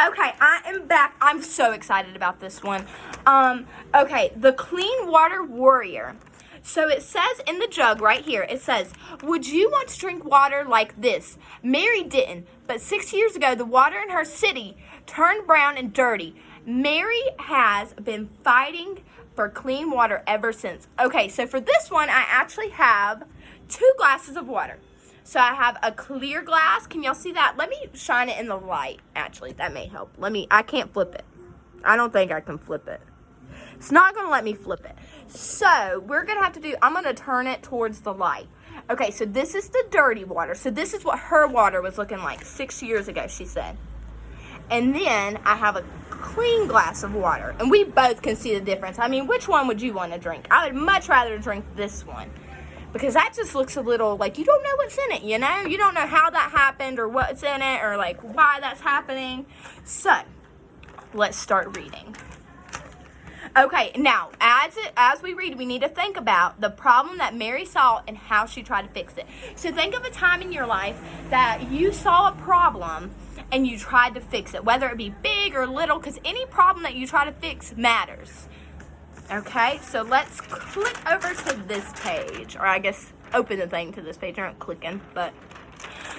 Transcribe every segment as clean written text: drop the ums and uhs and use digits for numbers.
Okay, I am back. I'm so excited about this one. Okay, the Clean Water Warrior. So it says in the jug right here, it says, would you want to drink water like this? Mary didn't, but 6 years ago, the water in her city turned brown and dirty. Mary has been fighting for clean water ever since. Okay, so for this one, I actually have 2 glasses of water. So I have a clear glass. Can y'all see that? Let me shine it in the light. Actually, that may help. I can't flip it. I don't think I can flip it. It's not going to let me flip it. So we're going to have to do, I'm going to turn it towards the light. Okay, so this is the dirty water. So this is what her water was looking like 6 years ago, she said. And then I have a clean glass of water. And we both can see the difference. I mean, which one would you want to drink? I would much rather drink this one. Because that just looks a little like you don't know what's in it, you know? You don't know how that happened or what's in it or like why that's happening. So, let's start reading. Okay, now, as we read, we need to think about the problem that Mary saw and how she tried to fix it. So, think of a time in your life that you saw a problem and you tried to fix it, whether it be big or little, because any problem that you try to fix matters. Okay, so let's click over to this page, or I guess open the thing to this page. I'm not clicking, but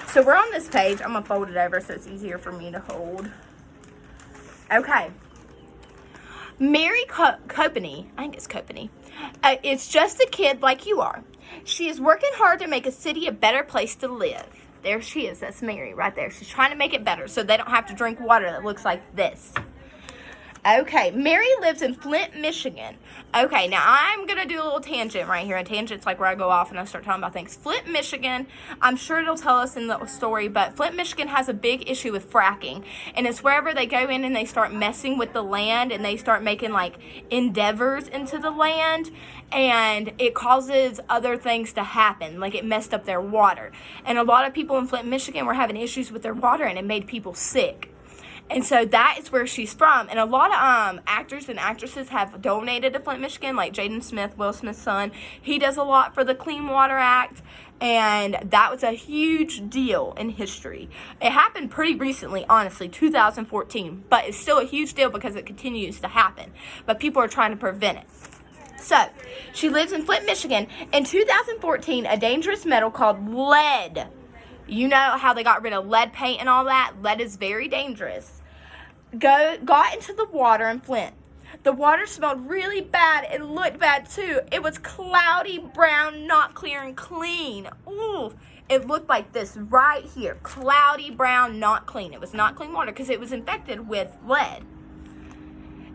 so we're on this page. I'm gonna fold it over so it's easier for me to hold. Okay, Mary Copany, I think it's Copany. It's just a kid like you are. She is working hard to make a city a better place to live. There she is. That's Mary right there. She's trying to make it better so they don't have to drink water that looks like this. Okay, Mary lives in Flint, Michigan. Okay, now I'm going to do a little tangent right here. A tangent's like where I go off and I start talking about things. Flint, Michigan, I'm sure it'll tell us in the story, but Flint, Michigan has a big issue with fracking. And it's wherever they go in and they start messing with the land and they start making like endeavors into the land. And it causes other things to happen, like it messed up their water. And a lot of people in Flint, Michigan were having issues with their water and it made people sick. And so that is where she's from. And a lot of actors and actresses have donated to Flint, Michigan, like Jaden Smith, Will Smith's son. He does a lot for the Clean Water Act. And that was a huge deal in history. It happened pretty recently, honestly, 2014. But it's still a huge deal because it continues to happen. But people are trying to prevent it. So, she lives in Flint, Michigan. In 2014, a dangerous metal called lead. You know how they got rid of lead paint and all that? Lead is very dangerous. Got into the water in Flint. The water smelled really bad. It looked bad too. It was cloudy, brown, not clear and clean. Ooh, it looked like this right here. Cloudy, brown, not clean. It was not clean water because it was infected with lead.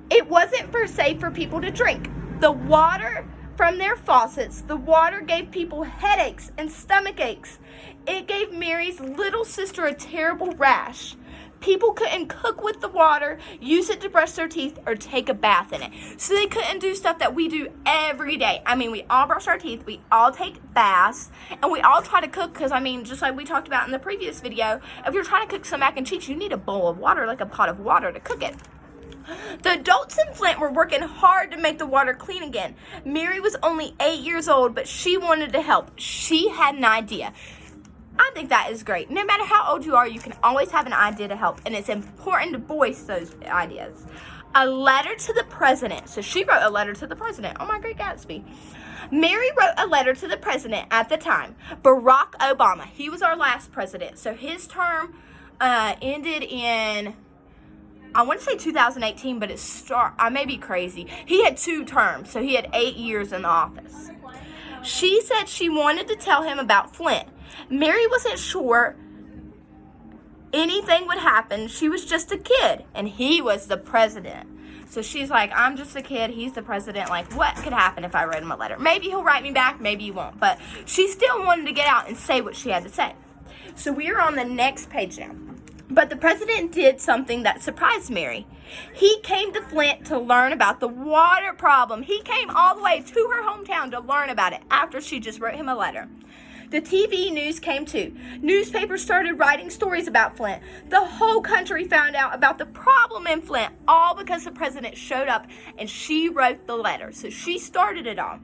It wasn't safe for people to drink. The water from their faucets, the water gave people headaches and stomach aches. It gave Mary's little sister a terrible rash. People couldn't cook with the water, use it to brush their teeth, or take a bath in it. So they couldn't do stuff that we do every day. I mean, we all brush our teeth, we all take baths, and we all try to cook because, I mean, just like we talked about in the previous video, if you're trying to cook some mac and cheese, you need a bowl of water, like a pot of water to cook it. The adults in Flint were working hard to make the water clean again. Mary was only 8 years old, but she wanted to help. She had an idea. I think that is great. No matter how old you are, you can always have an idea to help, and it's important to voice those ideas. A letter to the president. So she wrote a letter to the president. Oh, my great Gatsby. Mary wrote a letter to the president at the time, Barack Obama. He was our last president. So his term ended in, I want to say 2018, but I may be crazy. He had 2 terms, so he had 8 years in the office. She said she wanted to tell him about Flint. Mary wasn't sure anything would happen. She was just a kid, and he was the president. So she's like, I'm just a kid. He's the president. Like, what could happen if I wrote him a letter? Maybe he'll write me back. Maybe he won't. But she still wanted to get out and say what she had to say. So we're on the next page now. But the president did something that surprised Mary. He came to Flint to learn about the water problem. He came all the way to her hometown to learn about it after she just wrote him a letter. The TV news came too. Newspapers started writing stories about Flint. The whole country found out about the problem in Flint, all because the president showed up and she wrote the letter. So she started it all.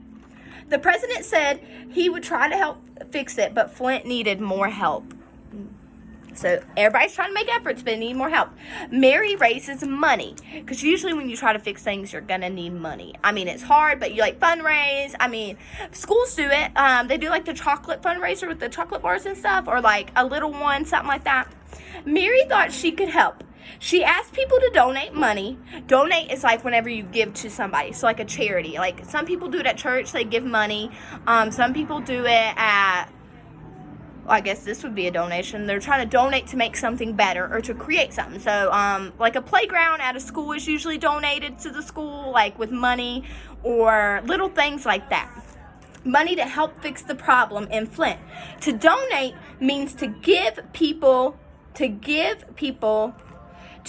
The president said he would try to help fix it, but Flint needed more help. So everybody's trying to make efforts, but need more help. Mary raises money, because usually when you try to fix things, you're gonna need money. I mean, it's hard, but you like fundraise. I mean, schools do it. They do like the chocolate fundraiser with the chocolate bars and stuff, or like a little one, something like that. Mary thought she could help. She asked people to donate money. Donate is like whenever you give to somebody, so like a charity. Like some people do it at church, they give money. Some people do it at, well, I guess this would be a donation. They're trying to donate to make something better or to create something. So, like a playground at a school is usually donated to the school, like with money or little things like that. Money to help fix the problem in Flint. To donate means to give people, to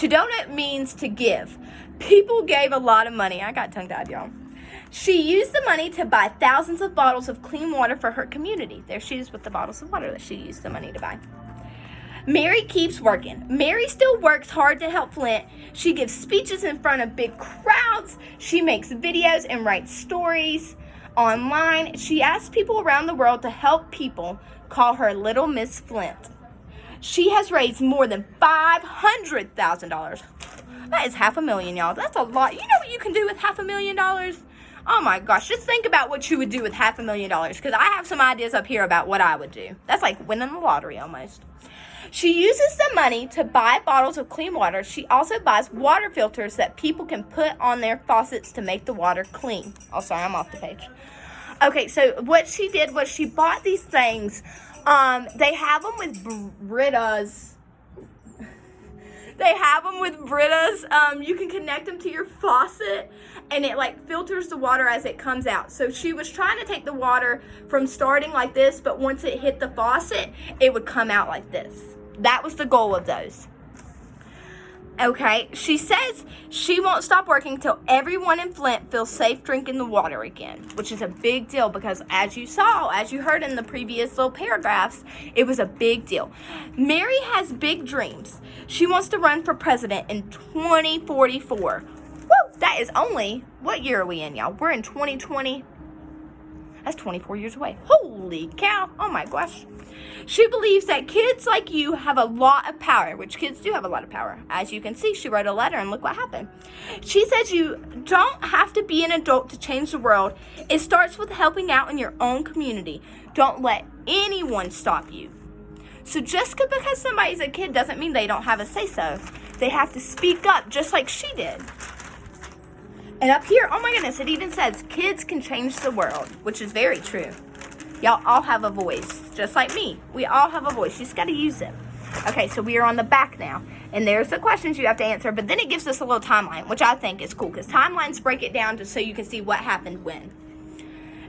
donate means to give. People gave a lot of money. I got tongue-tied, y'all. She used the money to buy thousands of bottles of clean water for her community. There she is with the bottles of water that she used the money to buy. Mary keeps working. Mary still works hard to help Flint. She gives speeches in front of big crowds. She makes videos and writes stories online. She asks people around the world to help people. Call her Little Miss Flint. She has raised more than $500,000. That is $500,000, y'all. That's a lot. You know what you can do with $500,000? Oh my gosh, just think about what you would do with $500,000, because I have some ideas up here about what I would do. That's like winning the lottery almost. She uses the money to buy bottles of clean water. She also buys water filters that people can put on their faucets to make the water clean. Oh, sorry, I'm off the page. Okay, so what she did was she bought these things. They have them with Britas. They have them with Britas. You can connect them to your faucet, and it like filters the water as it comes out. So she was trying to take the water from starting like this, but once it hit the faucet, it would come out like this. That was the goal of those. Okay, she says she won't stop working until everyone in Flint feels safe drinking the water again, which is a big deal because as you heard in the previous little paragraphs, it was a big deal. Mary has big dreams. She wants to run for president in 2044. Woo, that is only, what year are we in, y'all? We're in 2020. That's 24 years away. Holy cow. Oh my gosh. She believes that kids like you have a lot of power, which kids do have a lot of power. As you can see, she wrote a letter and look what happened. She says you don't have to be an adult to change the world. It starts with helping out in your own community. Don't let anyone stop you. So just because somebody's a kid doesn't mean they don't have a say-so. They have to speak up just like she did. And up here, oh my goodness, it even says kids can change the world, which is very true. Y'all all have a voice, just like me. We all have a voice. You just got to use it. Okay, so we are on the back now. And there's the questions you have to answer. But then it gives us a little timeline, which I think is cool. Because timelines break it down just so you can see what happened when.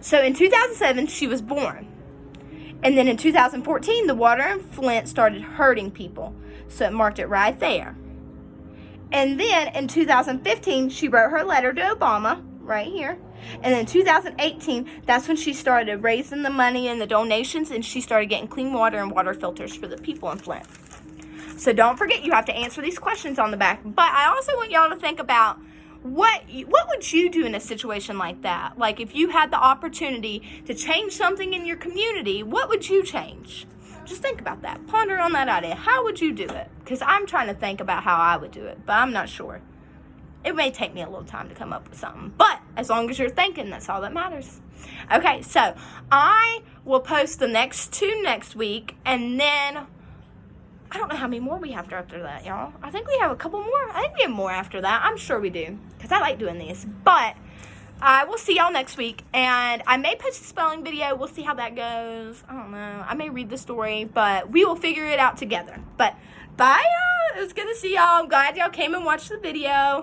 So in 2007, she was born. And then in 2014, the water in Flint started hurting people. So it marked it right there. And then in 2015, she wrote her letter to Obama, right here. And in 2018, that's when she started raising the money and the donations, and she started getting clean water and water filters for the people in Flint. So don't forget, you have to answer these questions on the back. But I also want y'all to think about what would you do in a situation like that? Like if you had the opportunity to change something in your community, what would you change? Just think about that. Ponder on that idea. How would you do it? Because I'm trying to think about how I would do it, but I'm not sure. It may take me a little time to come up with something, but as long as you're thinking, that's all that matters. Okay, so I will post the next two next week, and then I don't know how many more we have after that, y'all. I think we have a couple more. I think we have more after that. I'm sure we do, because I like doing these. But I will see y'all next week, and I may post a spelling video. We'll see how that goes. I don't know. I may read the story, but we will figure it out together. But bye, y'all. It was good to see y'all. I'm glad y'all came and watched the video.